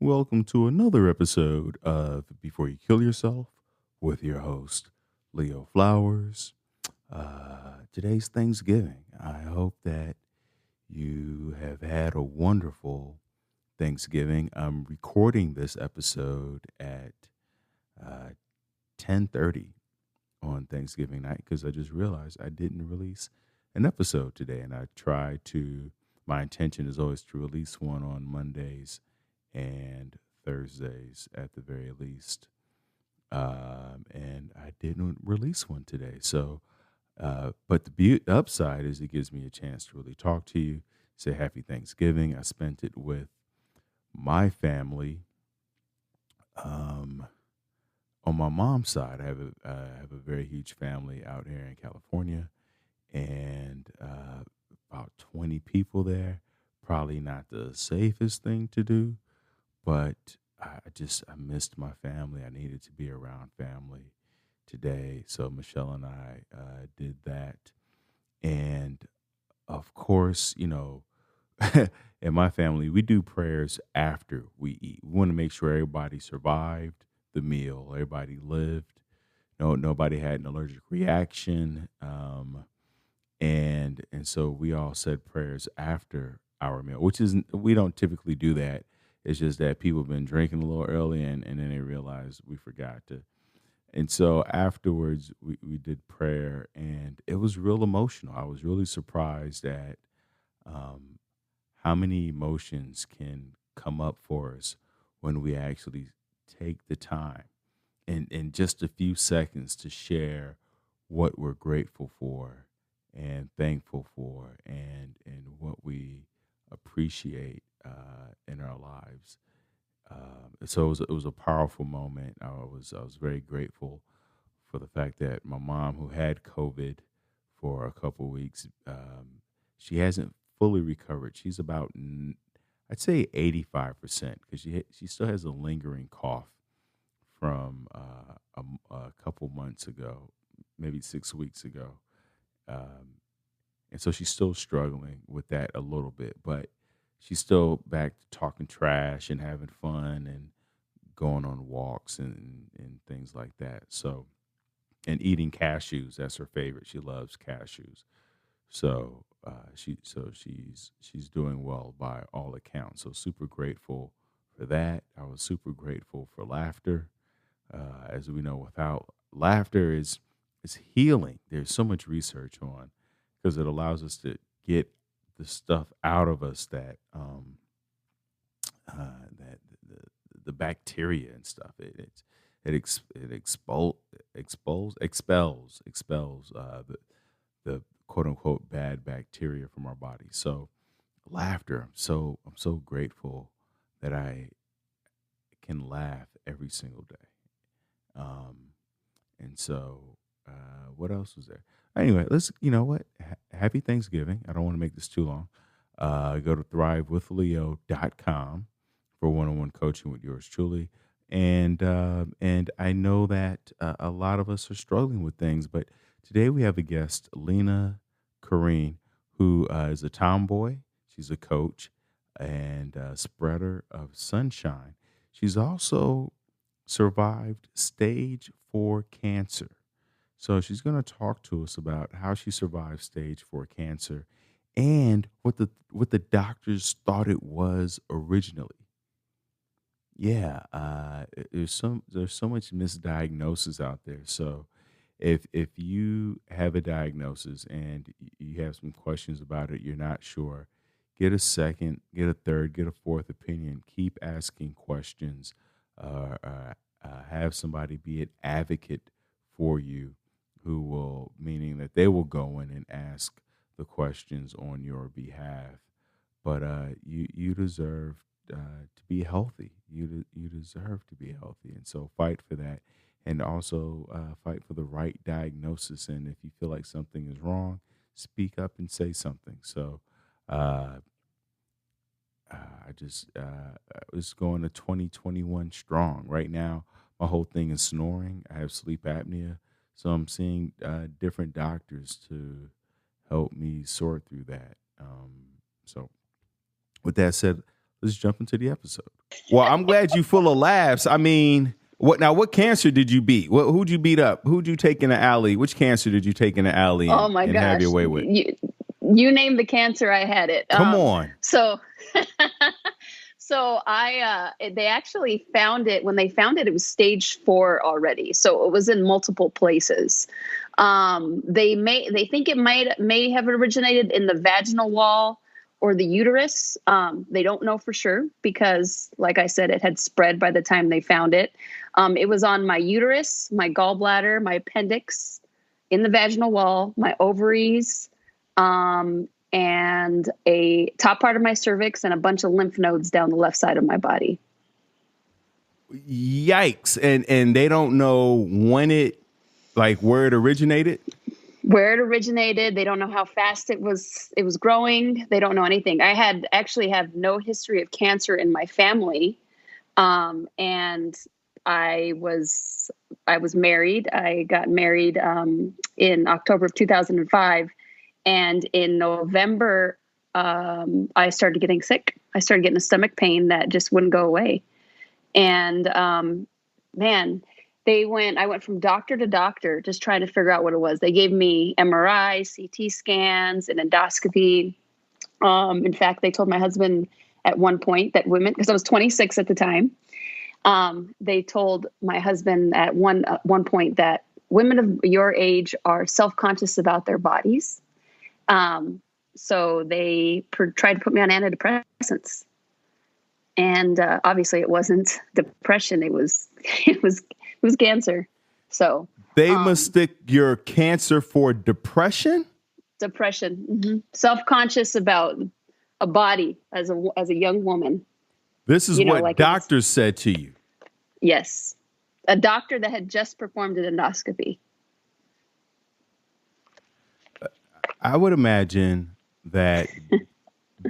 Welcome to another episode of Before You Kill Yourself with your host, Leo Flowers. Today's Thanksgiving. I hope that you have had a wonderful Thanksgiving. I'm recording this episode at 10:30 on Thanksgiving night because I just realized I didn't release an episode today, and I try to. My intention is always to release one on Mondays and Thursdays at the very least. And I didn't release one today. But the upside is it gives me a chance to really talk to you, say happy Thanksgiving. I spent it with my family. Um, on my mom's side, I have a very huge family out here in California, and about 20 people there. Probably not the safest thing to do, but I missed my family. I needed to be around family today, so Michelle and I did that. And of course, in my family, we do prayers after we eat. We want to make sure everybody survived the meal, everybody lived. No, nobody had an allergic reaction, and so we all said prayers after our meal, which is we don't typically do that. It's just that people have been drinking a little early, and then they realized we forgot to. And so afterwards, we did prayer, and it was real emotional. I was really surprised at um, how many emotions can come up for us when we actually take the time in just a few seconds to share what we're grateful for and thankful for, and what we appreciate in our lives. So it was a powerful moment. I was very grateful for the fact that my mom, who had COVID for a couple weeks, she hasn't fully recovered. She's about I'd say 85% because she still has a lingering cough from a couple months ago, maybe 6 weeks ago. Um, and so she's still struggling with that a little bit, but she's still back to talking trash and having fun and going on walks and things like that. So, and eating cashews, that's her favorite. She loves cashews. So she's doing well by all accounts. So super grateful for that. I was super grateful for laughter. As we know, without laughter is healing. There's so much research on because it allows us to get the stuff out of us that the bacteria and stuff. It expels the quote unquote bad bacteria from our body. So laughter. I'm so grateful that I can laugh every single day. Um, and so what else was there? Anyway, let's you know what? Happy Thanksgiving. I don't want to make this too long. Go to thrivewithleo.com for one-on-one coaching with yours truly. And I know that a lot of us are struggling with things, but today we have a guest, Lena Karine, who is a tomboy. She's a coach and a spreader of sunshine. She's also survived stage 4 cancer. So she's going to talk to us about how she survived stage 4 cancer and what the doctors thought it was originally. Yeah, there's so much misdiagnosis out there. So if you have a diagnosis and you have some questions about it, you're not sure, get a second, get a third, get a fourth opinion. Keep asking questions. Have somebody be an advocate for you, who will meaning that they will go in and ask the questions on your behalf. But you deserve to be healthy. You deserve to be healthy, and so fight for that, and also fight for the right diagnosis. And if you feel like something is wrong, speak up and say something. So uh, I was going to 2021 strong. Right now, my whole thing is snoring. I have sleep apnea, so I'm seeing different doctors to help me sort through that. So with that said, let's jump into the episode. Well, I'm glad you full of laughs. I mean, what cancer did you beat? Who'd you beat up? Who'd you take in the alley? Which cancer did you take in the alley Oh my and gosh. have your way with? You name the cancer, I had it. Come on. So they actually found it. When they found it, it was stage 4 already. So it was in multiple places. They think it may have originated in the vaginal wall or the uterus. They don't know for sure because, like I said, it had spread by the time they found it. It was on my uterus, my gallbladder, my appendix, in the vaginal wall, my ovaries, and a top part of my cervix and a bunch of lymph nodes down the left side of my body. Yikes. And they don't know where it originated? Where it originated. They don't know how fast it was growing. They don't know anything. I actually have no history of cancer in my family. And I was married. I got married, in October of 2005. And in November, I started getting sick. I started getting a stomach pain that just wouldn't go away. And, I went from doctor to doctor, just trying to figure out what it was. They gave me MRI, CT scans, and endoscopy. In fact, they told my husband at one point that women, because I was 26 at the time, they told my husband at one point that women of your age are self-conscious about their bodies. So they tried to put me on antidepressants, and obviously it wasn't depression. It was cancer. So they mistook your cancer for depression. Depression, mm-hmm. Self-conscious about a body as a young woman. This is what doctors said to you. Yes, a doctor that had just performed an endoscopy. I would imagine that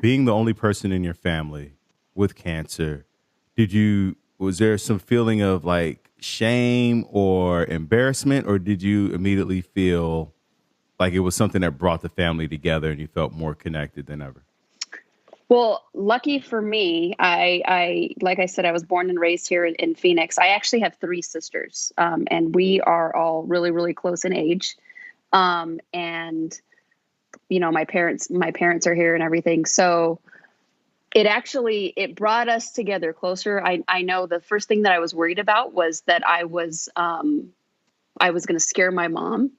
being the only person in your family with cancer, was there some feeling of like shame or embarrassment, or did you immediately feel like it was something that brought the family together and you felt more connected than ever? Well, lucky for me, I like I said, I was born and raised here in Phoenix. I actually have 3 sisters, and we are all really, really close in age. And my parents are here and everything. So it brought us together closer. I know the first thing that I was worried about was that I was going to scare my mom.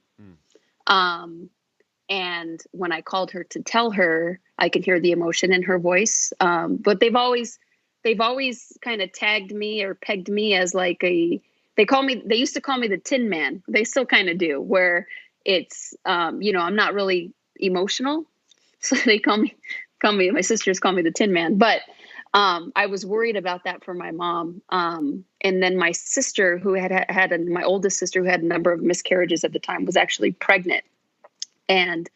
And when I called her to tell her, I could hear the emotion in her voice. But they've always kind of tagged me or pegged me as like they used to call me the Tin Man. They still kind of do, where it's, I'm not really emotional. So they my sisters call me the Tin Man, but, I was worried about that for my mom. And then my sister who my oldest sister who had a number of miscarriages at the time was actually pregnant. And,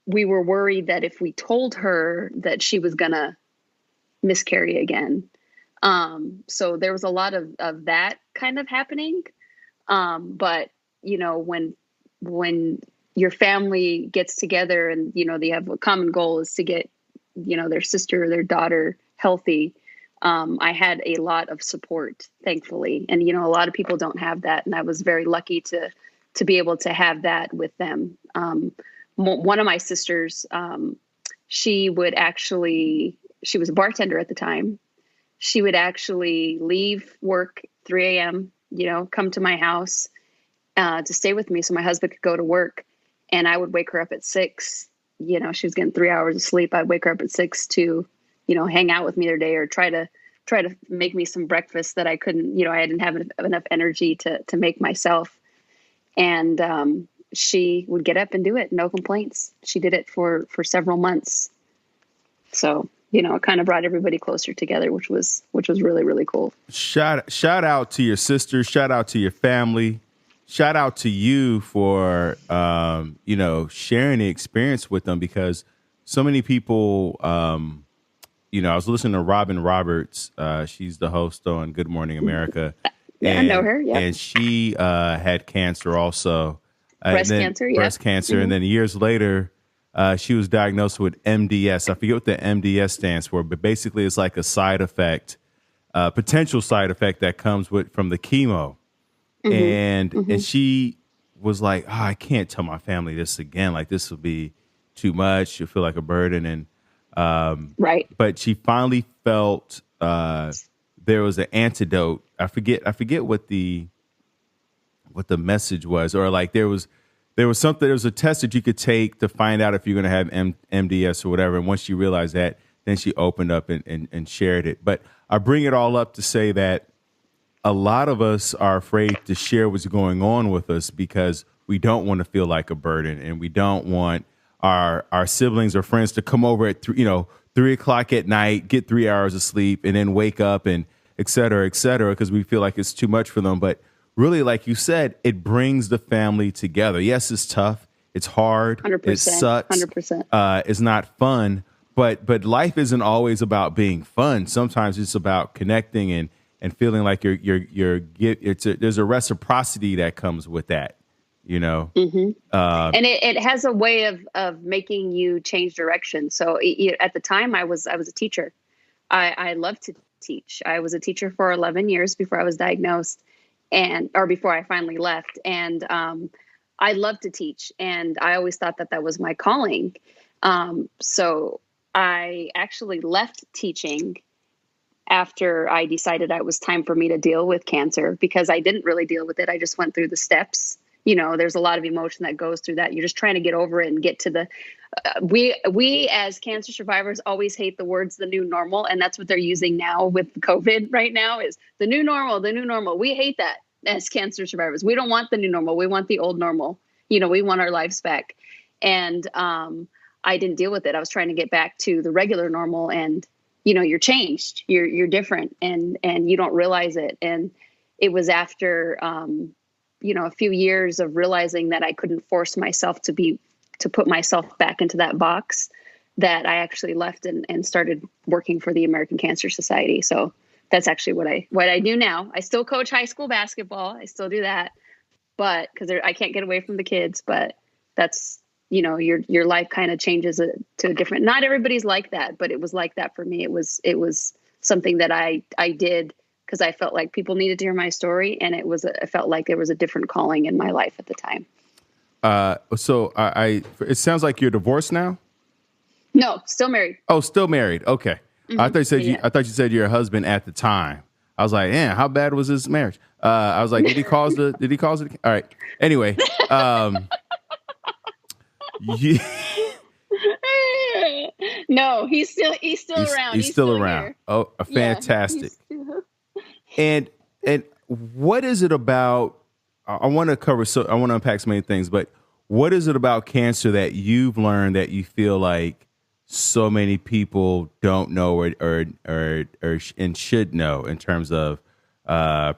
we were worried that if we told her that she was gonna miscarry again. So there was a lot of that kind of happening. But when your family gets together and, they have a common goal is to get, their sister or their daughter healthy. I had a lot of support, thankfully. And, a lot of people don't have that. And I was very lucky to be able to have that with them. One of my sisters, she was a bartender at the time. She would actually leave work 3 a.m., come to my house, to stay with me so my husband could go to work. And I would wake her up at 6. She was getting 3 hours of sleep. I'd wake her up at 6 to, hang out with me their day or try to make me some breakfast that I couldn't, I didn't have enough energy to make myself. And she would get up and do it. No complaints. She did it for several months. So, it kind of brought everybody closer together, which was really, really cool. Shout out to your sister. Shout out to your family. Shout out to you for, sharing the experience with them, because so many people, I was listening to Robin Roberts. She's the host on Good Morning America. Yeah, I know her. Yeah. And she had cancer also. Breast cancer. Mm-hmm. And then years later, she was diagnosed with MDS. I forget what the MDS stands for, but basically it's like a side effect, potential side effect that comes from the chemo. And she was like, oh, I can't tell my family this again. Like, this will be too much. You'll feel like a burden. And Right. but she finally felt there was an antidote. I forget what the message was, or like there was something. There was a test that you could take to find out if you're going to have MDS or whatever. And once she realized that, then she opened up and shared it. But I bring it all up to say that a lot of us are afraid to share what's going on with us because we don't want to feel like a burden, and we don't want our siblings or friends to come over at 3:00 at night, get 3 hours of sleep, and then wake up and et cetera, because we feel like it's too much for them. But really, like you said, it brings the family together. Yes, it's tough. It's hard. 100%, it sucks. 100%. It's not fun. But life isn't always about being fun. Sometimes it's about connecting and feeling like there's a reciprocity that comes with that, you know. And it has a way of making you change direction. So at the time, I was a teacher. I loved to teach. I was a teacher for 11 years before I was diagnosed, or before I finally left. And I loved to teach, and I always thought that was my calling. So I actually left teaching after I decided it was time for me to deal with cancer, because I didn't really deal with it. I just went through the steps. You know, there's a lot of emotion that goes through that. You're just trying to get over it and get to the, we as cancer survivors always hate the words, the new normal. And that's what they're using now with COVID right now, is the new normal, the new normal. We hate that as cancer survivors. We don't want the new normal. We want the old normal. You know, we want our lives back. And I didn't deal with it. I was trying to get back to the regular normal, and you know, you're changed, you're different, and you don't realize it. And it was after, a few years of realizing that I couldn't force myself to put myself back into that box, that I actually left and started working for the American Cancer Society. So that's actually what I do now. I still coach high school basketball. I still do that, but because I can't get away from the kids, but that's, you know, your life kind of changes to a different, not everybody's like that, but it was like that for me. It was something that I did because I felt like people needed to hear my story. And I felt like there was a different calling in my life at the time. So it sounds like you're divorced now? No, still married. Oh, still married. Okay. I thought you said you're a husband at the time. I was like, yeah, how bad was his marriage? I was like, did he cause it? All right. Anyway, no, he's still around. He's still around. Here. Oh, fantastic. And what is it about? I want to unpack so many things, but what is it about cancer that you've learned that you feel like so many people don't know or should know in terms of the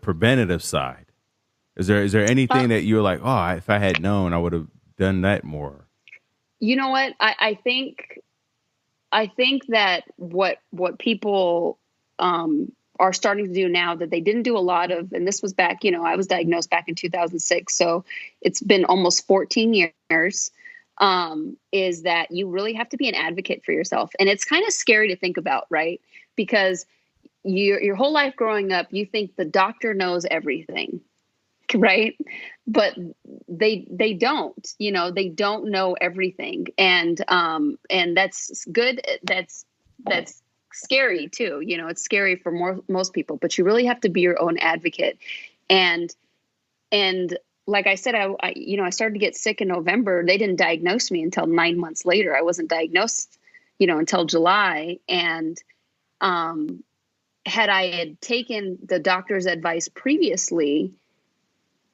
preventative side? Is there anything that you're like, oh, if I had known, I would have done that more? You know what? I think that what people are starting to do now that they didn't do a lot of, and this was back, you know, I was diagnosed back in 2006, so it's been almost 14 years, is that you really have to be an advocate for yourself. And it's kind of scary to think about, right? Because your whole life growing up, you think the doctor knows everything, right? But they don't, you know, they don't know everything. And that's good. That's scary too. You know, it's scary for most people, but you really have to be your own advocate. And like I said, I started to get sick in November. They didn't diagnose me until 9 months later. I wasn't diagnosed, you know, until July. And, had I taken the doctor's advice previously,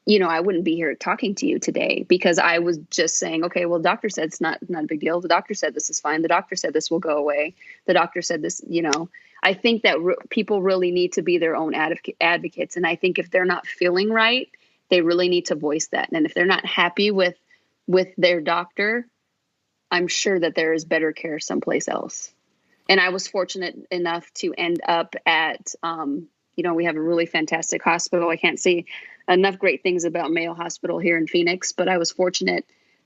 you know, I wouldn't be here talking to you today, because I was just saying, okay, well, the doctor said it's not a big deal. The doctor said this is fine. The doctor said this will go away. The doctor said this, you know. I think that people really need to be their own advocates. And I think if they're not feeling right, they really need to voice that. And if they're not happy with their doctor, I'm sure that there is better care someplace else. And I was fortunate enough to end up at, you know, we have a really fantastic hospital. I can't say enough great things about Mayo Hospital here in Phoenix, but I was fortunate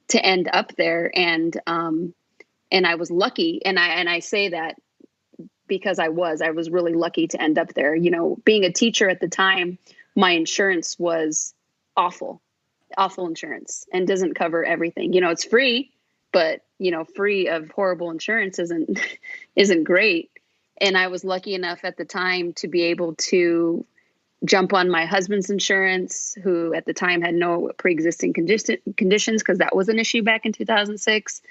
to end up there. And I was lucky. And I say that because I was really lucky to end up there. You know, being a teacher at the time, my insurance was awful insurance, and doesn't cover everything. You know, it's free, but you know, free of horrible insurance isn't great. And I was lucky enough at the time to be able to jump on my husband's insurance, who at the time had no pre-existing conditions, because that was an issue back in 2006.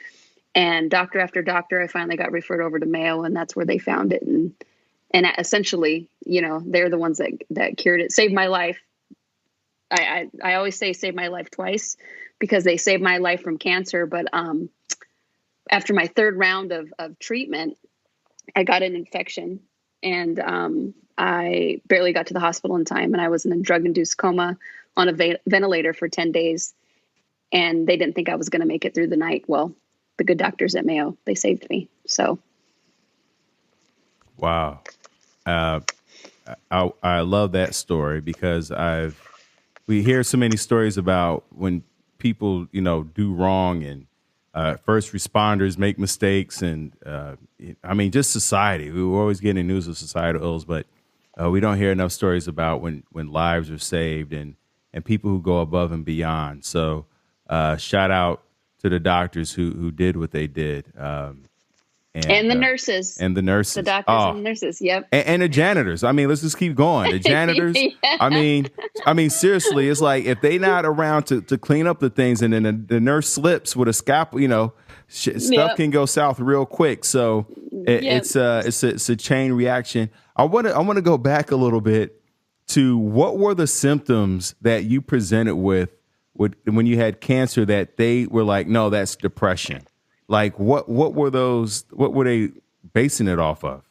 And doctor after doctor, I finally got referred over to Mayo, and that's where they found it. And essentially, you know, they're the ones that cured it, saved my life. I always say saved my life twice, because they saved my life from cancer. But after my third round of treatment, I got an infection, and I barely got to the hospital in time, and I was in a drug-induced coma on a ventilator for 10 days, and they didn't think I was going to make it through the night. Well, the good doctors at Mayo, they saved me. So. Wow. I love that story, because we hear so many stories about when people, you know, do wrong, and first responders make mistakes, and I mean, just society. We were always getting news of societal ills, but we don't hear enough stories about when lives are saved, and people who go above and beyond. So shout out to the doctors who did what they did. And the nurses. And the nurses. The doctors and the nurses, yep. And the janitors. I mean, let's just keep going. The janitors. Yeah. I mean, seriously, it's like if they not around to clean up the things, and then the nurse slips with a scalpel, you know, stuff can go south real quick. So it's a chain reaction. I want to go back a little bit to what were the symptoms that you presented with when you had cancer that they were like, no, that's depression. Like what were those? What were they basing it off of?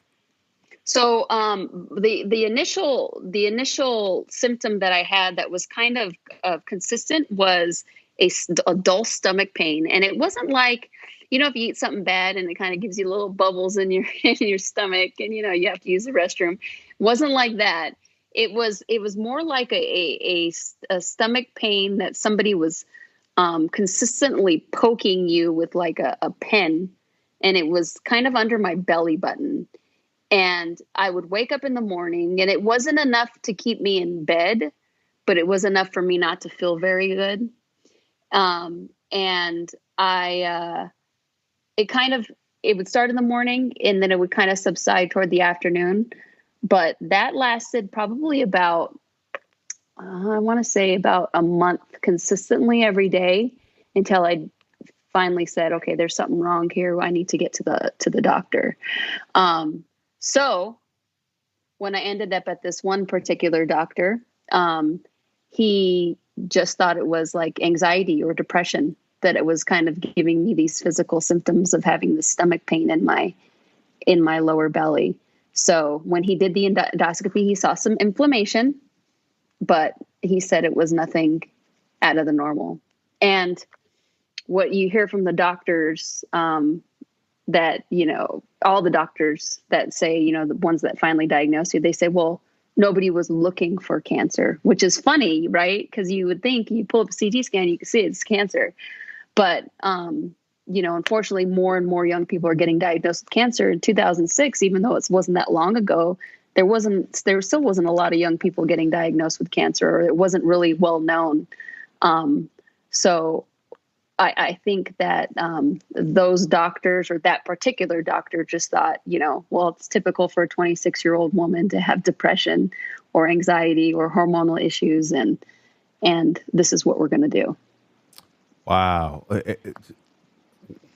So the initial symptom that I had that was kind of consistent was a dull stomach pain, and it wasn't like, you know, if you eat something bad and it kind of gives you little bubbles in your stomach, and you know you have to use the restroom. It wasn't like that. It was more like a stomach pain that somebody was consistently poking you with like a pen, and it was kind of under my belly button. And I would wake up in the morning, and it wasn't enough to keep me in bed, but it was enough for me not to feel very good. And it would start in the morning, and then it would kind of subside toward the afternoon. But that lasted probably about, I want to say about a month consistently every day, until I finally said, okay, there's something wrong here. I need to get to the doctor. So when I ended up at this one particular doctor, he just thought it was like anxiety or depression, that it was kind of giving me these physical symptoms of having the stomach pain in my lower belly. So when he did the endoscopy, he saw some inflammation, but he said it was nothing out of the normal. And what you hear from the doctors, that, you know, all the doctors that say, you know, the ones that finally diagnosed you, they say, well, nobody was looking for cancer, which is funny, right? Because you would think you pull up a CT scan, you can see it's cancer. But, you know, unfortunately, more and more young people are getting diagnosed with cancer. In 2006, even though it wasn't that long ago, there still wasn't a lot of young people getting diagnosed with cancer, or it wasn't really well known. So I think that those doctors, or that particular doctor, just thought, you know, well, it's typical for a 26-year-old woman to have depression or anxiety or hormonal issues, and this is what we're going to do. Wow.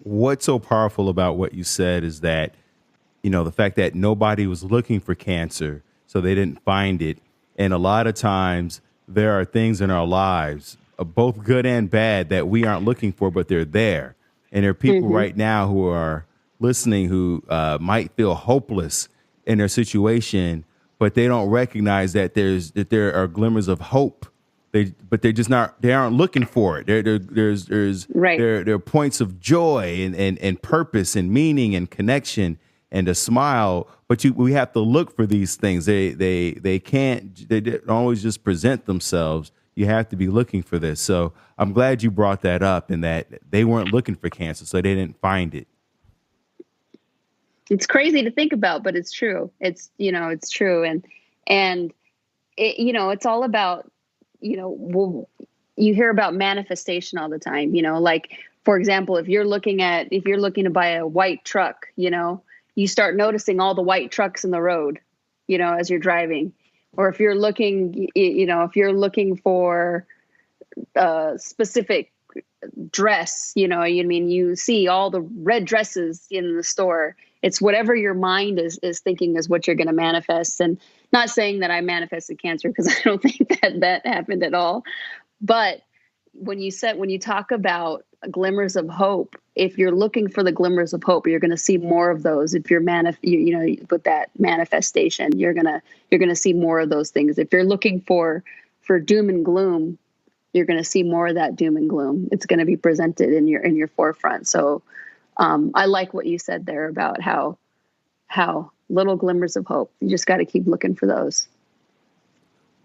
What's so powerful about what you said is that, you know, the fact that nobody was looking for cancer, so they didn't find it. And a lot of times there are things in our lives, both good and bad, that we aren't looking for, but they're there. And there are people right now who are listening who might feel hopeless in their situation, but they don't recognize that there are glimmers of hope. But they aren't looking for it. There are points of joy and purpose and meaning and connection and a smile. But we have to look for these things. They don't always just present themselves. You have to be looking for this. So I'm glad you brought that up, and that they weren't looking for cancer, so they didn't find it. It's crazy to think about, but it's true. It's, it's true. And it, it's all about, well, you hear about manifestation all the time, like, for example, if you're looking to buy a white truck, you start noticing all the white trucks in the road, as you're driving. Or if you're looking for a specific dress, you see all the red dresses in the store. It's whatever your mind is thinking is what you're going to manifest. And not saying that I manifested cancer, because I don't think that happened at all. But when you talk about glimmers of hope, if you're looking for the glimmers of hope, you're going to see more of those. If you're with that manifestation, you're going to see more of those things. If you're looking for doom and gloom, you're going to see more of that doom and gloom. It's going to be presented in your forefront. So I like what you said there about how little glimmers of hope. You just got to keep looking for those.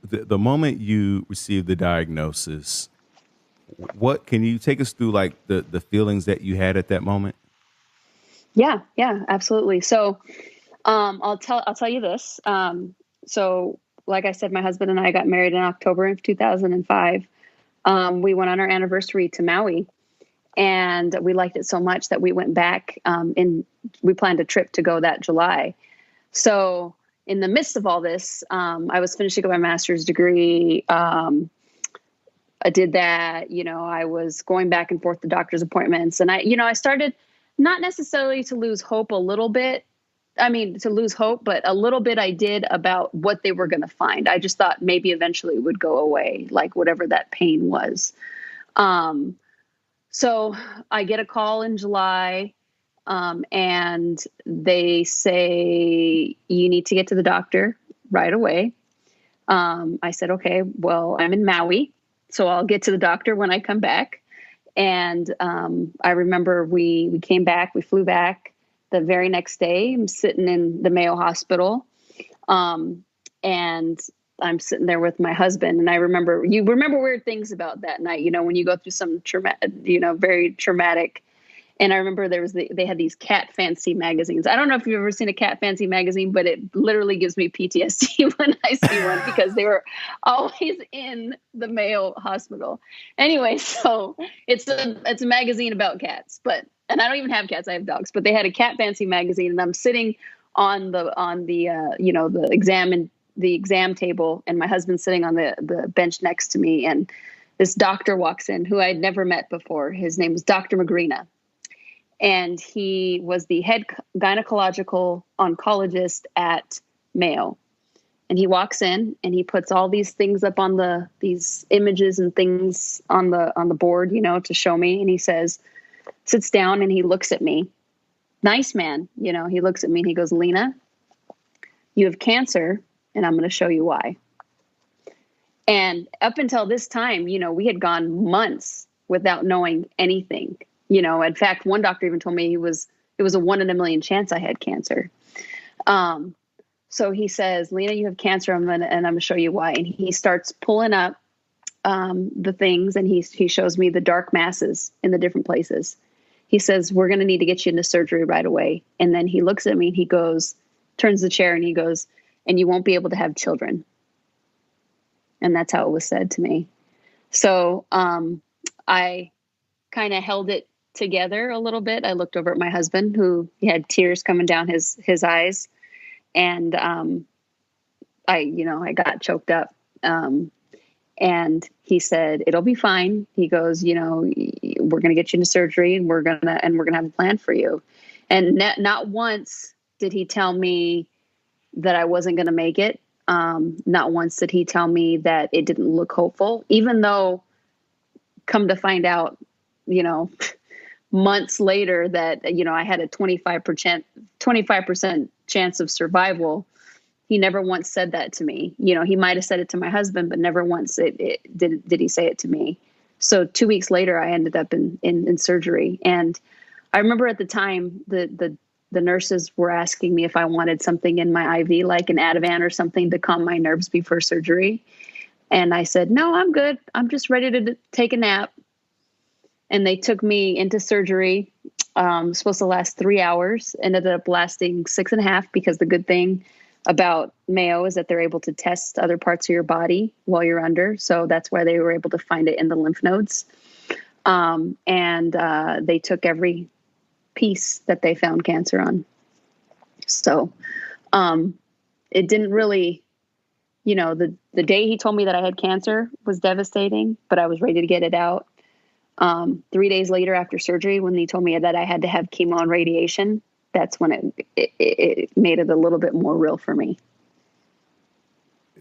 The moment you received the diagnosis, what can you take us through, like the feelings that you had at that moment? Yeah, absolutely. So I'll tell you this. So like I said, my husband and I got married in October of 2005. We went on our anniversary to Maui, and we liked it so much that we went back, we planned a trip to go that July. So in the midst of all this, I was finishing up my master's degree. I did that, I was going back and forth to doctor's appointments, and I started not necessarily to lose hope a little bit. To lose hope, but a little bit I did about what they were going to find. I just thought maybe eventually it would go away, like whatever that pain was. So I get a call in July, and they say, you need to get to the doctor right away. I said, okay, well, I'm in Maui, so I'll get to the doctor when I come back. And I remember we came back, we flew back. The very next day, I'm sitting in the Mayo Hospital, and I'm sitting there with my husband. And I remember, you remember weird things about that night, when you go through some very traumatic. And I remember they had these cat fancy magazines. I don't know if you've ever seen a cat fancy magazine, but it literally gives me PTSD when I see one, because they were always in the Mayo Hospital. Anyway, so it's a magazine about cats, and I don't even have cats, I have dogs, but they had a cat fancy magazine, and I'm sitting on the exam table, and my husband's sitting on the bench next to me, and this doctor walks in who I'd never met before. His name was Dr. Magrina. And he was the head gynecological oncologist at Mayo. And he walks in and he puts all these things up on these images and things on the board, to show me. And he sits down and he looks at me. Nice man. He looks at me and he goes, Lena, you have cancer, and I'm going to show you why. And up until this time, we had gone months without knowing anything. In fact, one doctor even told me it was a 1 in a million chance I had cancer. So he says, Lena, you have cancer, and I'm going to show you why. And he starts pulling up the things, and he shows me the dark masses in the different places. He says, we're going to need to get you into surgery right away. And then he looks at me and he goes, turns the chair, and he goes, and you won't be able to have children. And that's how it was said to me. So I kind of held it together a little bit. I looked over at my husband, who had tears coming down his eyes, and I got choked up. And he said, it'll be fine. He goes, we're going to get you into surgery, and we're going to have a plan for you. And not once did he tell me that I wasn't going to make it. Not once did he tell me that it didn't look hopeful, even though, come to find out, months later that, I had a 25% chance of survival. He never once said that to me. He might've said it to my husband, but never once did he say it to me. So 2 weeks later, I ended up in surgery. And I remember at the time, the nurses were asking me if I wanted something in my IV, like an Ativan or something to calm my nerves before surgery. And I said, no, I'm good. I'm just ready to take a nap. And they took me into surgery. Supposed to last 3 hours, ended up lasting 6.5, because the good thing about Mayo is that they're able to test other parts of your body while you're under. So that's why they were able to find it in the lymph nodes. And they took every piece that they found cancer on. So it didn't really, the day he told me that I had cancer was devastating, but I was ready to get it out. 3 days later after surgery, when they told me that I had to have chemo and radiation, that's when it made it a little bit more real for me.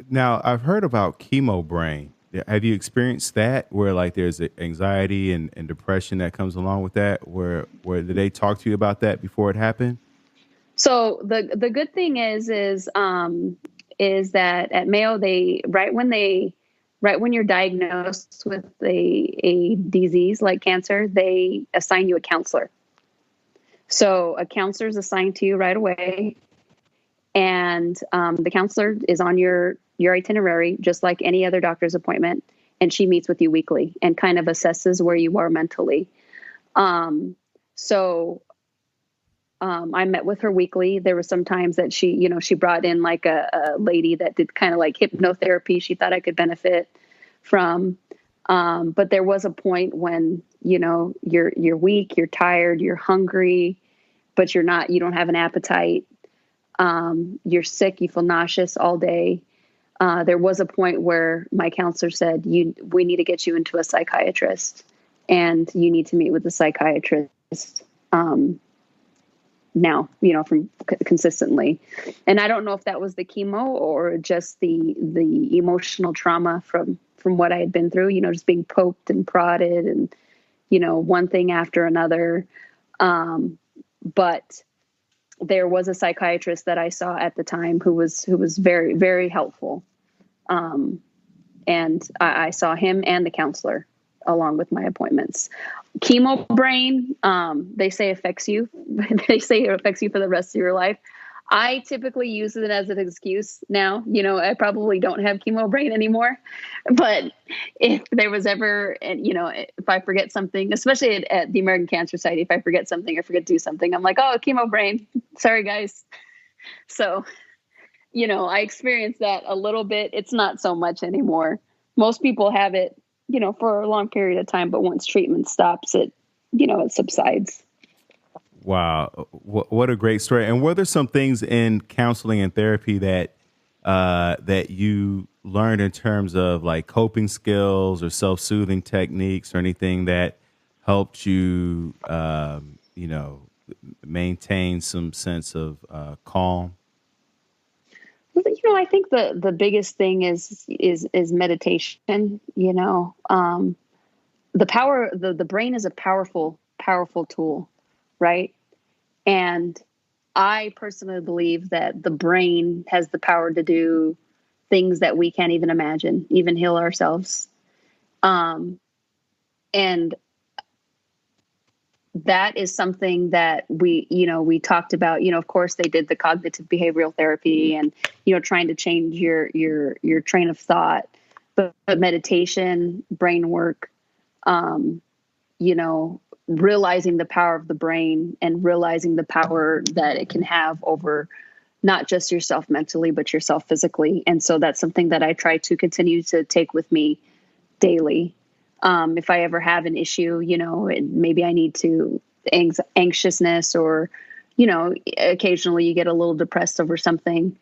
Now, I've heard about chemo brain. Have you experienced that, where like there's anxiety and depression that comes along with that? Where did they talk to you about that before it happened? So the good thing is that at Mayo, right when you're diagnosed with a disease like cancer, they assign you a counselor. So a counselor is assigned to you right away. And the counselor is on your itinerary, just like any other doctor's appointment. And she meets with you weekly and kind of assesses where you are mentally. I met with her weekly. There were some times that she brought in like a lady that did kind of like hypnotherapy. She thought I could benefit from. But there was a point when, you're weak, you're tired, you're hungry, but you don't have an appetite. You're sick, you feel nauseous all day. There was a point where my counselor said, we need to get you into a psychiatrist, and you need to meet with the psychiatrist, now, from consistently. And I don't know if that was the chemo or just the emotional trauma from what I had been through, just being poked and prodded and, one thing after another. But there was a psychiatrist that I saw at the time who was very, very helpful. And I saw him and the counselor along with my appointments. Chemo brain, they say affects you. They say it affects you for the rest of your life. I typically use it as an excuse now. I probably don't have chemo brain anymore, but if there was ever, if I forget something, especially at the American Cancer Society, if I forget something or forget to do something, I'm like, oh, chemo brain. Sorry, guys. So, I experienced that a little bit. It's not so much anymore. Most people have it, for a long period of time, but once treatment stops, it subsides. Wow, what a great story! And were there some things in counseling and therapy that that you learned in terms of like coping skills or self-soothing techniques or anything that helped you, maintain some sense of calm? I think the biggest thing is meditation. The power, the brain is a powerful tool, right? And I personally believe that the brain has the power to do things that we can't even imagine, even heal ourselves. And that is something that we talked about. Of course, they did the cognitive behavioral therapy and, trying to change your train of thought, but meditation, brain work, realizing the power of the brain and realizing the power that it can have over not just yourself mentally, but yourself physically. And so that's something that I try to continue to take with me daily. If I ever have an issue, maybe I need to anxiousness or, occasionally you get a little depressed over something,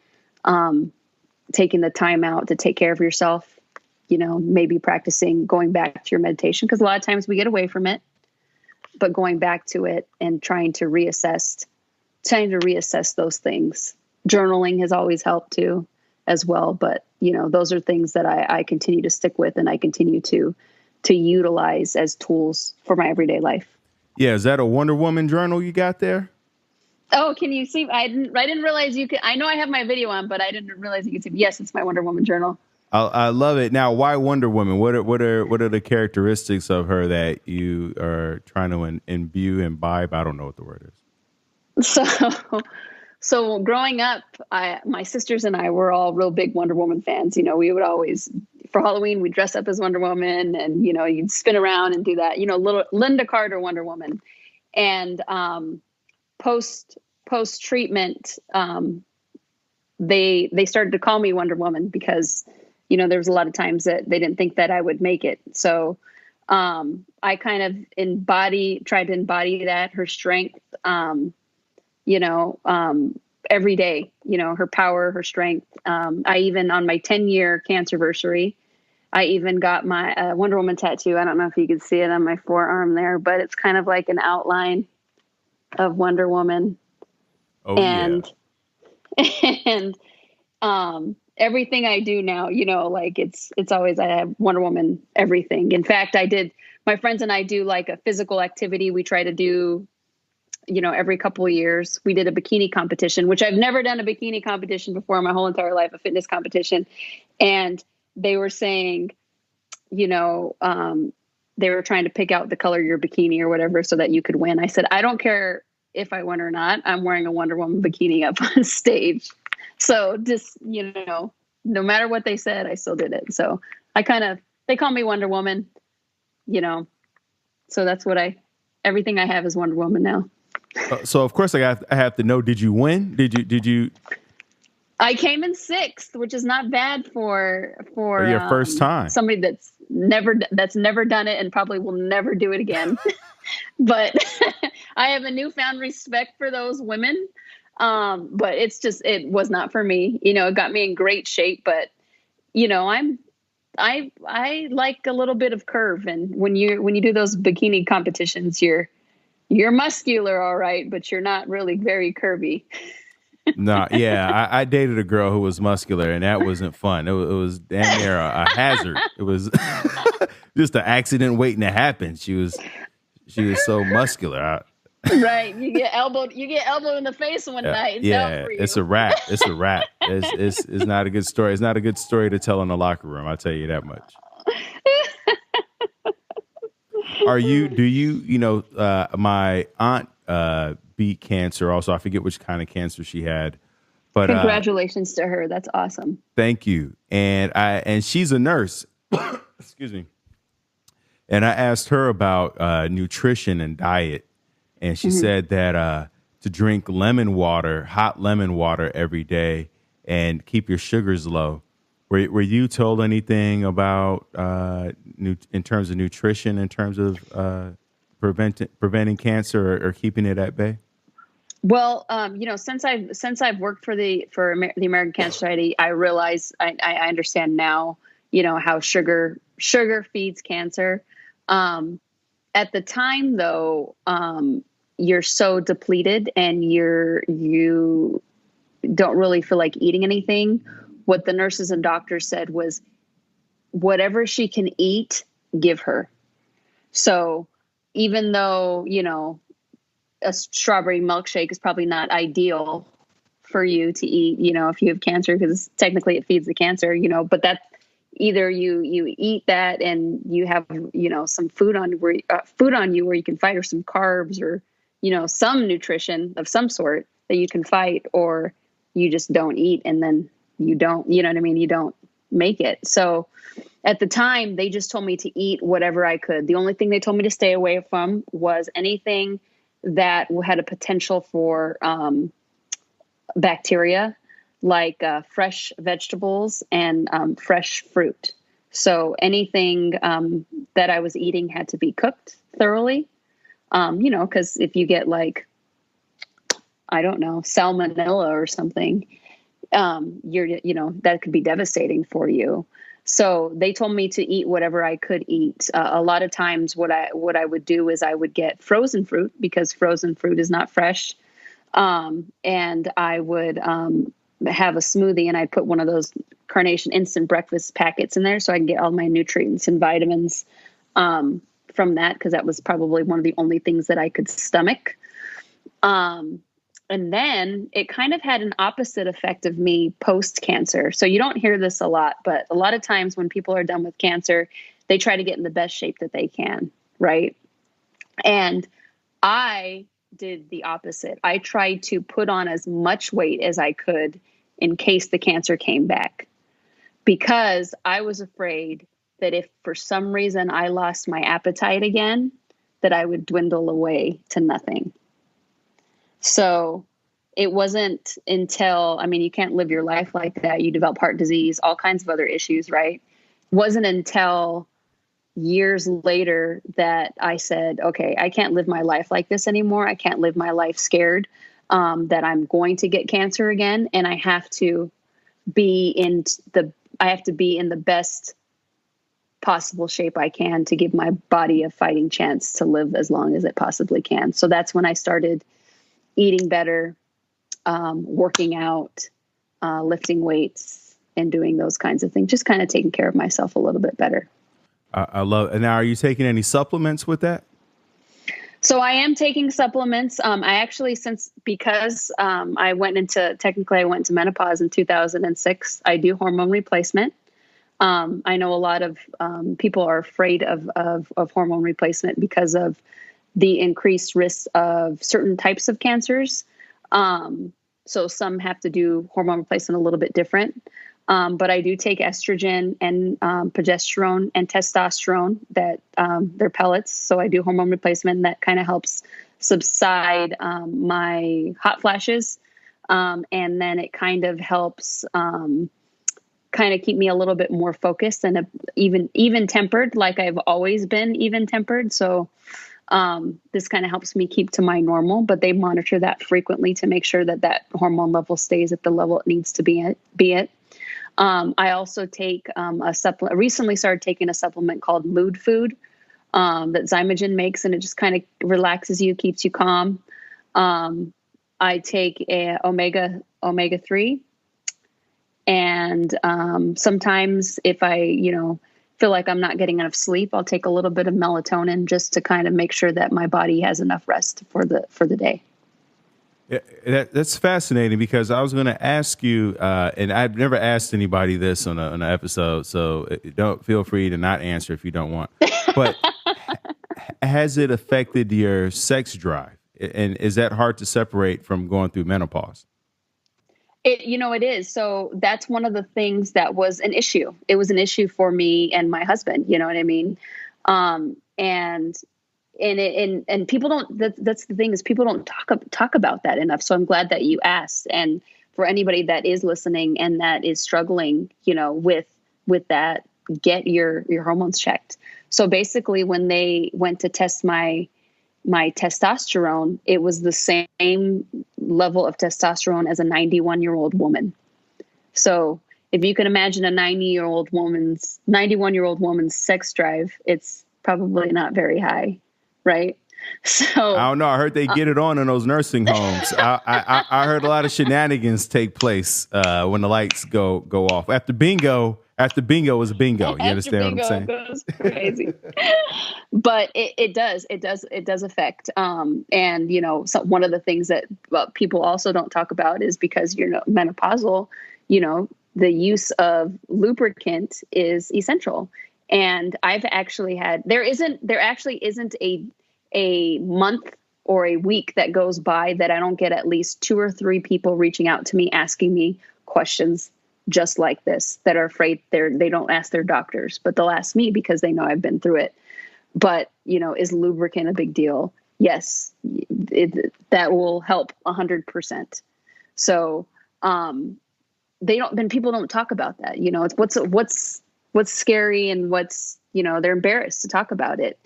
taking the time out to take care of yourself, maybe practicing going back to your meditation. Cause a lot of times we get away from it, but going back to it and trying to reassess those things. Journaling has always helped too as well. But, those are things that I continue to stick with and I continue to utilize as tools for my everyday life. Yeah. Is that a Wonder Woman journal you got there? Oh, can you see? I didn't realize you could. I know I have my video on, but I didn't realize you could see. Yes, it's my Wonder Woman journal. I love it. Now, why Wonder Woman? What are the characteristics of her that you are trying to imbibe? I don't know what the word is. So growing up, my sisters and I were all real big Wonder Woman fans. We would always for Halloween, we dress up as Wonder Woman, and, you know, you'd spin around and do that, you know, little Linda Carter Wonder Woman. And post treatment, they started to call me Wonder Woman because, you know, there was a lot of times that they didn't think that I would make it. So I kind of tried to embody that, her strength, you know, every day, you know, her power, her strength. I even, on my 10-year cancerversary, I even got my Wonder Woman tattoo. I don't know if you can see it on my forearm there, but it's kind of like an outline of Wonder Woman. Oh, and, yeah. And everything I do now, you know, like it's always, I have Wonder Woman, everything. In fact, my friends and I do like a physical activity. We try to do, you know, every couple of years. We did a bikini competition, which I've never done a bikini competition before in my whole entire life, a fitness competition. And they were saying, you know, they were trying to pick out the color of your bikini or whatever so that you could win. I said, I don't care if I win or not. I'm wearing a Wonder Woman bikini up on stage. So just, you know, no matter what they said, I still did it. So they call me Wonder Woman, you know, so that's what everything I have is Wonder Woman now. So of course I have to know, did you win? Did you? I came in 6th, which is not bad for your first time. Somebody that's never done it and probably will never do it again. But I have a newfound respect for those women. But it was not for me. You know, it got me in great shape, but you know, I like a little bit of curve. And when you do those bikini competitions, you're muscular, all right, but you're not really very curvy. No, yeah, I dated a girl who was muscular, and that wasn't fun. It was damn near a hazard. It was just an accident waiting to happen. She was so muscular. Right, you get elbowed in the face one night. Yeah, it's a wrap. It's a wrap. It's not a good story. It's not a good story to tell in the locker room. I'll tell you that much. My aunt beat cancer also. I forget which kind of cancer she had, but congratulations to her. That's awesome. Thank you. And she's a nurse. Excuse me. And I asked her about nutrition and diet, and she said that to drink hot lemon water every day, and keep your sugars low. Were you told anything about in terms of nutrition, in terms of preventing cancer or keeping it at bay? Well, you know, since I've worked for the American Cancer Society, I realize I understand now, you know, how sugar feeds cancer. At the time, though, you're so depleted and you don't really feel like eating anything. What the nurses and doctors said was, whatever she can eat, give her. So even though, you know, a strawberry milkshake is probably not ideal for you to eat, you know, if you have cancer, because technically it feeds the cancer, you know, but that either you eat that and you have, you know, some food on you where you can fight, or some carbs, or, you know, some nutrition of some sort that you can fight, or you just don't eat and then you don't, you know what I mean? You don't make it. So at the time, they just told me to eat whatever I could. The only thing they told me to stay away from was anything that had a potential for bacteria, like fresh vegetables and fresh fruit. So anything that I was eating had to be cooked thoroughly, you know, because if you get like, I don't know, salmonella or something, you know, that could be devastating for you. So they told me to eat whatever I could eat. A lot of times what I would do is I would get frozen fruit, because frozen fruit is not fresh. And I would have a smoothie, and I'd put one of those Carnation instant breakfast packets in there so I can get all my nutrients and vitamins from that, because that was probably one of the only things that I could stomach. And then it kind of had an opposite effect of me post-cancer. So you don't hear this a lot, but a lot of times when people are done with cancer, they try to get in the best shape that they can, right? And I did the opposite. I tried to put on as much weight as I could in case the cancer came back. because I was afraid that if for some reason I lost my appetite again, that I would dwindle away to nothing. So it wasn't until, I mean, you can't live your life like that. You develop heart disease, all kinds of other issues, right? It wasn't until years later that I said, okay, I can't live my life like this anymore. I can't live my life scared that I'm going to get cancer again. And I have to be in the best possible shape I can to give my body a fighting chance to live as long as it possibly can. So that's when I started eating better, working out, lifting weights, and doing those kinds of things, just kind of taking care of myself a little bit better. I love it. Now, are you taking any supplements with that? So I am taking supplements. I actually, because I went into menopause in 2006, I do hormone replacement. I know a lot of people are afraid of hormone replacement because of the increased risks of certain types of cancers. So some have to do hormone replacement a little bit different. But I do take estrogen and progesterone and testosterone that they're pellets. So I do hormone replacement, and that kind of helps subside my hot flashes. And then it kind of helps kind of keep me a little bit more focused and even tempered, like I've always been even tempered. So this kind of helps me keep to my normal, but they monitor that frequently to make sure that hormone level stays at the level it needs to be at. I also take recently started taking a supplement called Mood Food that Zymogen makes, and it just kind of relaxes you, keeps you calm. I take a omega 3, and sometimes if I feel like I'm not getting enough sleep, I'll take a little bit of melatonin just to kind of make sure that my body has enough rest for the day. Yeah, that's fascinating, because I was going to ask you, and I've never asked anybody this on an episode, so don't feel free to not answer if you don't want. But has it affected your sex drive? And is that hard to separate from going through menopause? It is. So that's one of the things that was an issue. It was an issue for me and my husband, you know what I mean? And people don't, that's the thing, is people don't talk about that enough. So I'm glad that you asked. And for anybody that is listening and that is struggling, with that, get your hormones checked. So basically when they went to test my testosterone, it was the same level of testosterone as a 91-year-old woman. So if you can imagine a 91-year-old woman's sex drive, it's probably not very high. Right. So I don't know. I heard they get it on in those nursing homes. I heard a lot of shenanigans take place when the lights go off. After bingo is bingo. You understand what I'm saying? Goes crazy. But it does affect. And so one of the things that people also don't talk about is because you're menopausal, the use of lubricant is essential. And I've actually there actually isn't a month or a week that goes by that I don't get at least 2 or 3 people reaching out to me, asking me questions just like this, that are afraid they don't ask their doctors, but they'll ask me because they know I've been through it. But, is lubricant a big deal? Yes, that will help 100%. So, people don't talk about that. It's what's scary and what's, they're embarrassed to talk about it.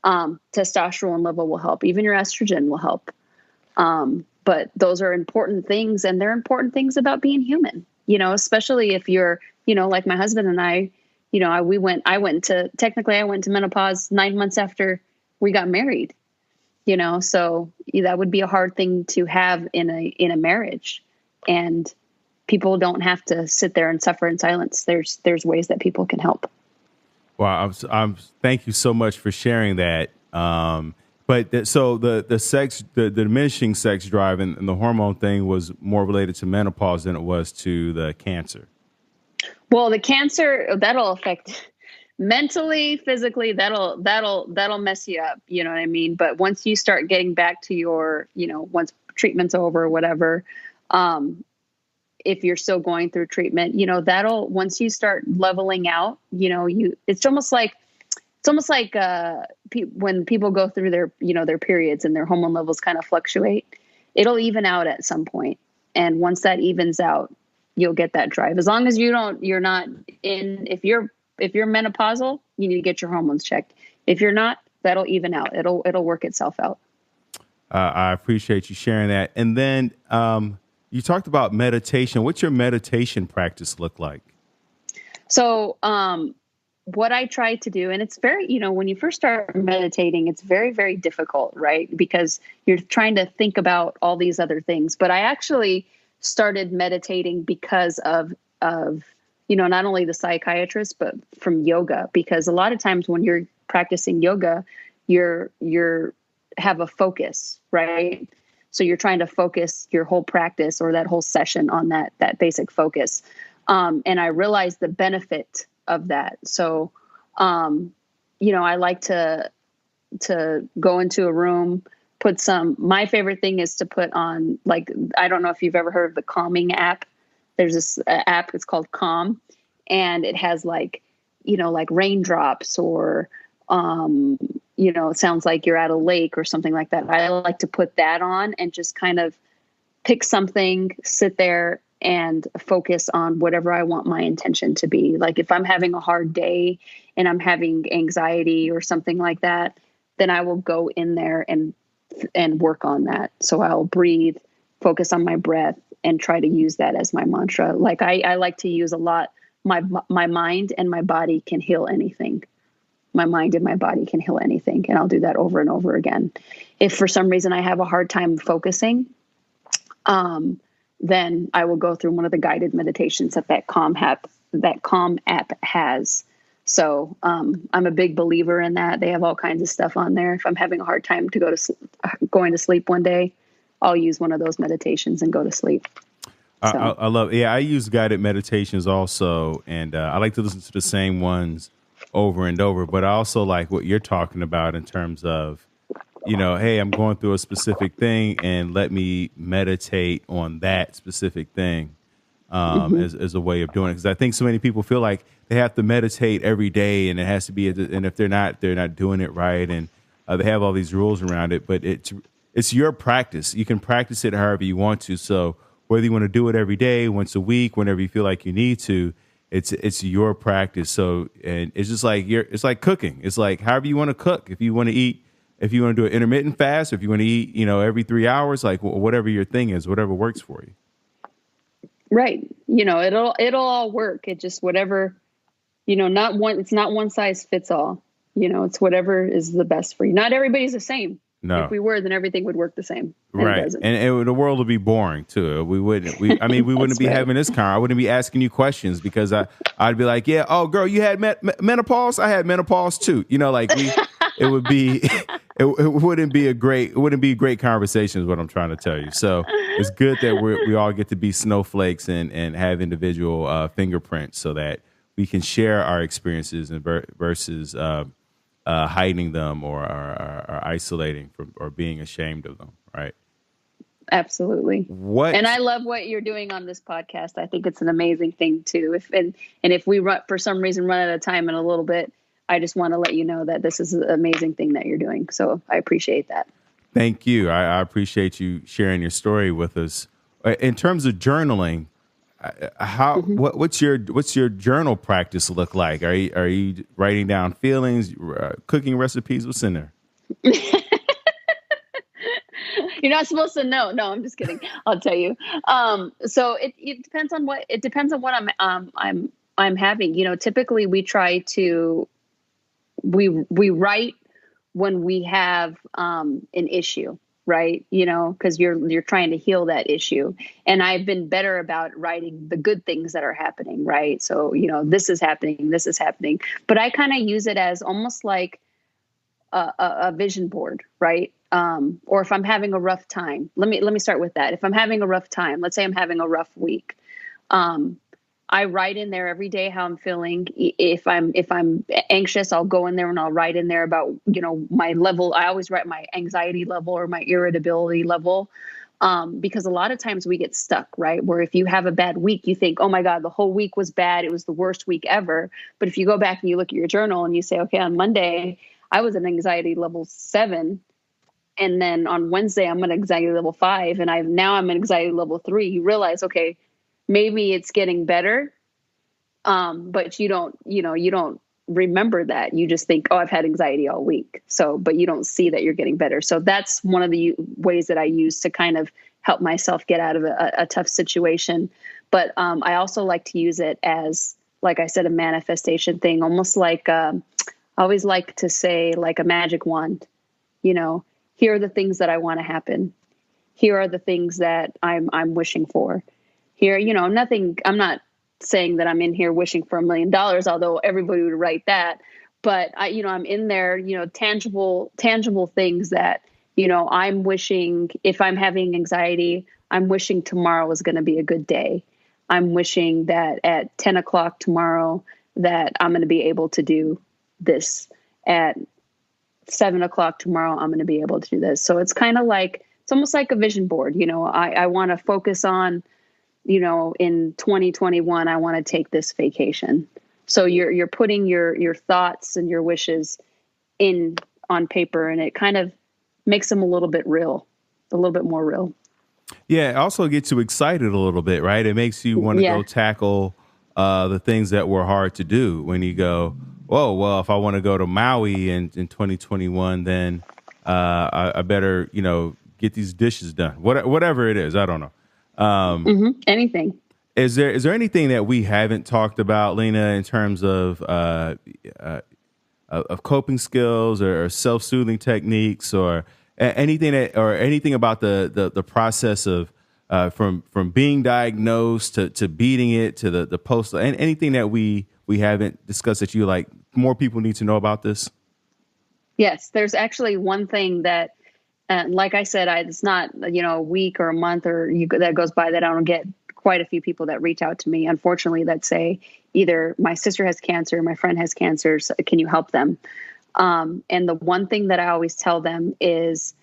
Testosterone level will help. Even your estrogen will help. But those are important things, and they're important things about being human, especially if you're, like my husband and I went to menopause 9 months after we got married, so that would be a hard thing to have in a marriage, and people don't have to sit there and suffer in silence. There's ways that people can help. Well, thank you so much for sharing that. So the diminishing sex drive and the hormone thing was more related to menopause than it was to the cancer. Well, the cancer, that'll affect mentally, physically, that'll mess you up. You know what I mean? But once you start getting back to your, once treatment's over or whatever, if you're still going through treatment, that'll, once you start leveling out, it's almost like, when people go through their periods and their hormone levels kind of fluctuate, it'll even out at some point. And once that evens out, you'll get that drive. As long as you're not in, if you're menopausal, you need to get your hormones checked. If you're not, that'll even out. It'll work itself out. I appreciate you sharing that. And then you talked about meditation. What's your meditation practice look like? So what I try to do, and it's very, when you first start meditating, it's very, very difficult, right? Because you're trying to think about all these other things. But I actually started meditating because of not only the psychiatrist, but from yoga. Because a lot of times when you're practicing yoga, you're have a focus, right? So you're trying to focus your whole practice or that whole session on that basic focus. And I realized the benefit of that. So, I like to go into a room, my favorite thing is to put on, like, I don't know if you've ever heard of the calming app. There's this app, it's called Calm, and it has like raindrops or, it sounds like you're at a lake or something like that. I like to put that on and just kind of pick something, sit there and focus on whatever I want my intention to be. Like if I'm having a hard day and I'm having anxiety or something like that, then I will go in there and work on that. So I'll breathe, focus on my breath, and try to use that as my mantra. Like I like to use a lot, my mind and my body can heal anything. My mind and my body can heal anything. And I'll do that over and over again. If for some reason I have a hard time focusing, then I will go through one of the guided meditations that Calm app has. So I'm a big believer in that. They have all kinds of stuff on there. If I'm having a hard time going to sleep one day, I'll use one of those meditations and go to sleep. So. I love. Yeah, I use guided meditations also, and I like to listen to the same ones over and over. But I also like what you're talking about in terms of, hey, I'm going through a specific thing, and let me meditate on that specific thing as a way of doing it. Because I think so many people feel like they have to meditate every day, and it has to be, and if they're not doing it right, and they have all these rules around it. But it's your practice. You can practice it however you want to. So whether you want to do it every day, once a week, whenever you feel like you need to, it's your practice. So, and it's just like it's like cooking. It's like however you want to cook. If you want to do an intermittent fast, or if you want to eat, every 3 hours, like whatever your thing is, whatever works for you. Right. It'll all work. It just whatever, it's not one size fits all. It's whatever is the best for you. Not everybody's the same. No. If we were, then everything would work the same. Right. And the world would be boring too. We wouldn't be having this I wouldn't be asking you questions because I'd be like, yeah, oh girl, you had menopause. I had menopause too. It would be, it wouldn't be a great conversation is what I'm trying to tell you. So it's good that we all get to be snowflakes and have individual fingerprints so that we can share our experiences and versus hiding them or isolating from or being ashamed of them. Right. Absolutely. And I love what you're doing on this podcast. I think it's an amazing thing too. If we for some reason run out of time in a little bit, I just want to let you know that this is an amazing thing that you're doing. So I appreciate that. Thank you. I appreciate you sharing your story with us. In terms of journaling, what's your journal practice look like? Are you writing down feelings, cooking recipes? What's in there? You're not supposed to know. No, I'm just kidding. I'll tell you. So it depends on what I'm having. Typically we try to we write when we have an issue, right? Because you're trying to heal that issue. And I've been better about writing the good things that are happening, right? So, this is happening. But I kind of use it as almost like a vision board, right? Or if I'm having a rough time, let me start with that. If I'm having a rough time, let's say I'm having a rough week, I write in there every day how I'm feeling. If I'm anxious, I'll go in there and I'll write in there about, my level. I always write my anxiety level or my irritability level. Because a lot of times we get stuck, right? Where if you have a bad week, you think, oh my God, the whole week was bad. It was the worst week ever. But if you go back and you look at your journal and you say, okay, on Monday, I was at anxiety level 7. And then on Wednesday, I'm at anxiety level 5. And I'm at anxiety level 3. You realize, okay, maybe it's getting better. But you don't remember that. You just think, oh, I've had anxiety all week. So, but you don't see that you're getting better. So that's one of the ways that I use to kind of help myself get out of a tough situation. But I also like to use it as, like I said, a manifestation thing, almost like, I always like to say like a magic wand, here are the things that I want to happen. Here are the things that I'm wishing for here. Nothing, I'm not saying that I'm in here wishing for $1 million, although everybody would write that. But I'm in there, tangible things that, I'm wishing. If I'm having anxiety, I'm wishing tomorrow is going to be a good day. I'm wishing that at 10 o'clock tomorrow that I'm going to be able to do this. At 7 o'clock tomorrow, I'm going to be able to do this. So it's kind of like, it's almost like a vision board. I want to focus on, in 2021, I want to take this vacation. So you're putting your thoughts and your wishes on paper, and it kind of makes them a little bit more real. Yeah, it also gets you excited a little bit, right? It makes you want to go tackle the things that were hard to do. When you go, whoa, well, if I want to go to Maui in 2021, then I better, get these dishes done. Whatever it is, I don't know. Anything. Is there anything that we haven't talked about, Lena, in terms of coping skills or self-soothing techniques, or anything about the process of from being diagnosed to beating it to the post, and anything that we haven't discussed that you like more people need to know about this? Yes, there's actually one thing that, like I said, it's not, a week or a month that goes by that I don't get quite a few people that reach out to me, unfortunately, that say either my sister has cancer, my friend has cancer, so can you help them? And the one thing that I always tell them is,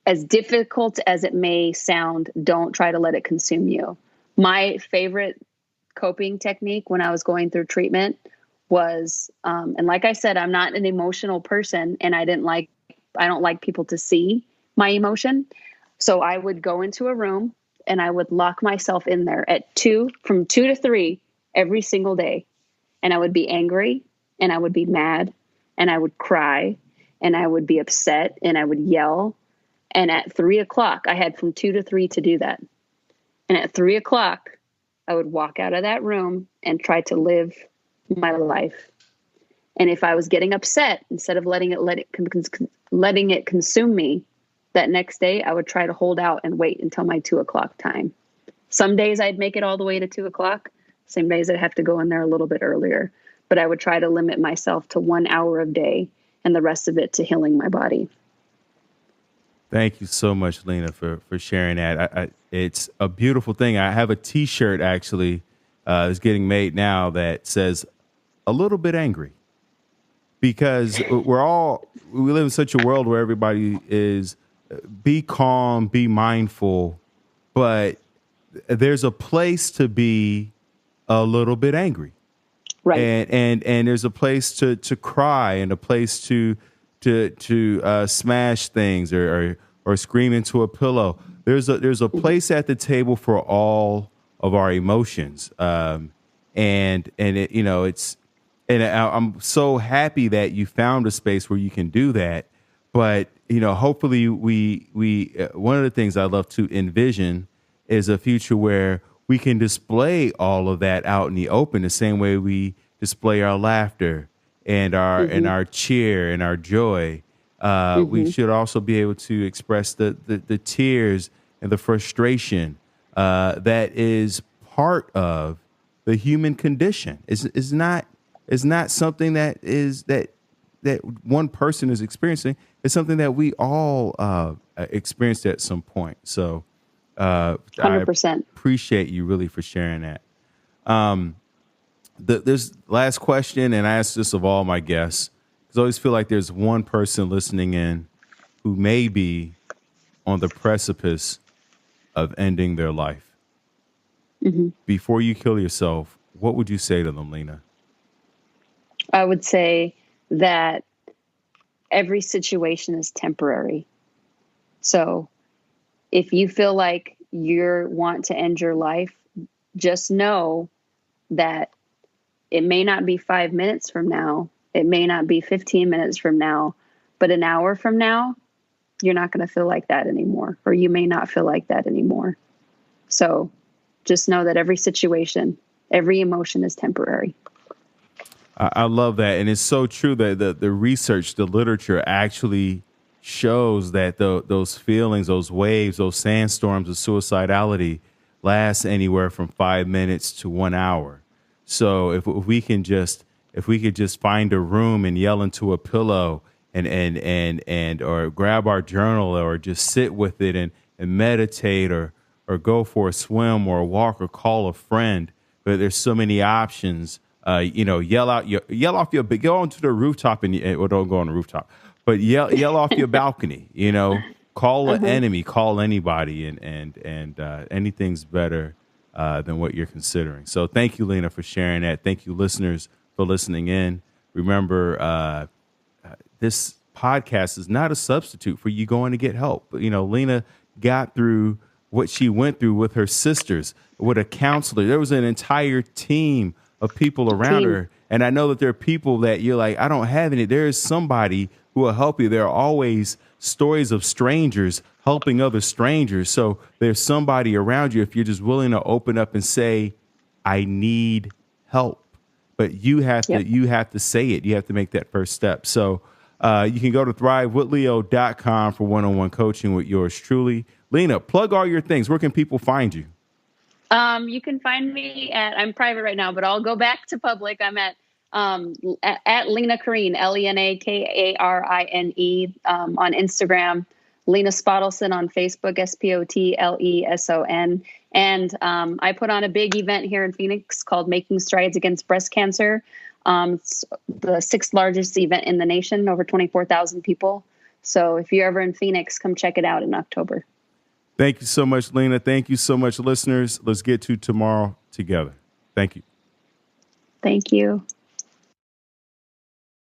as difficult as it may sound, don't try to let it consume you. My favorite coping technique when I was going through treatment was, and like I said, I'm not an emotional person, and I don't like people to see my emotion. So I would go into a room and I would lock myself in there from 2 to 3 every single day. And I would be angry, and I would be mad, and I would cry, and I would be upset, and I would yell. And at 3 o'clock, I had from 2 to 3 to do that. And at 3 o'clock, I would walk out of that room and try to live my life. And if I was getting upset, instead of letting it consume me, that next day I would try to hold out and wait until my 2 o'clock time. Some days I'd make it all the way to 2 o'clock. Some days I'd have to go in there a little bit earlier. But I would try to limit myself to 1 hour a day and the rest of it to healing my body. Thank you so much, Lena, for sharing that. It's a beautiful thing. I have a T-shirt actually that's getting made now that says "a little bit angry," because we live in such a world where everybody is be calm, be mindful, but there's a place to be a little bit angry, right? And there's a place to cry, and a place to smash things or scream into a pillow. There's a place at the table for all of our emotions, and it, it's, and I'm so happy that you found a space where you can do that. But hopefully we one of the things I love to envision is a future where we can display all of that out in the open, the same way we display our laughter and our cheer and our joy. We should also be able to express the tears and the frustration that is part of the human condition. Is not something that one person is experiencing. It's something that we all experienced at some point. So 100%. I appreciate you really for sharing that. This last question, and I ask this of all my guests, because I always feel like there's one person listening in who may be on the precipice of a of ending their life. Mm-hmm. Before you kill yourself, what would you say to them, Lena? I would say that every situation is temporary. So if you feel like you want to end your life, just know that it may not be 5 minutes from now. It may not be 15 minutes from now, but an hour from now, you're not going to feel like that anymore, or you may not feel like that anymore. So just know that every situation, every emotion is temporary. I love that. And it's so true that the research, the literature actually shows that those feelings, those waves, those sandstorms of suicidality last anywhere from 5 minutes to 1 hour. So if we could just find a room and yell into a pillow and or grab our journal or just sit with it and meditate or go for a swim or a walk or call a friend. But there's so many options. Yell off your, go onto the rooftop or don't go on the rooftop, but yell off your balcony. Call an enemy, call anybody, and anything's better than what you're considering. So thank you, Lena, for sharing that. Thank you, listeners, for listening in. Remember, this podcast is not a substitute for you going to get help. Lena got through what she went through with her sisters, with a counselor. There was an entire team of people around her. And I know that there are people that you're like, I don't have any. There is somebody who will help you. There are always stories of strangers helping other strangers. So there's somebody around you if you're just willing to open up and say, I need help. But you have to say it. You have to make that first step. So you can go to thrivewithleo.com for one-on-one coaching with yours truly. Lena, plug all your things. Where can people find you? You can find me I'm private right now, but I'll go back to public. I'm at Lena Karine, LenaKarine, on Instagram, Lena Spottleson on Facebook, SPOTLESON. And I put on a big event here in Phoenix called Making Strides Against Breast Cancer. It's the 6th largest event in the nation, over 24,000 people. So if you're ever in Phoenix, come check it out in October. Thank you so much, Lena. Thank you so much, listeners. Let's get to tomorrow together. Thank you. Thank you.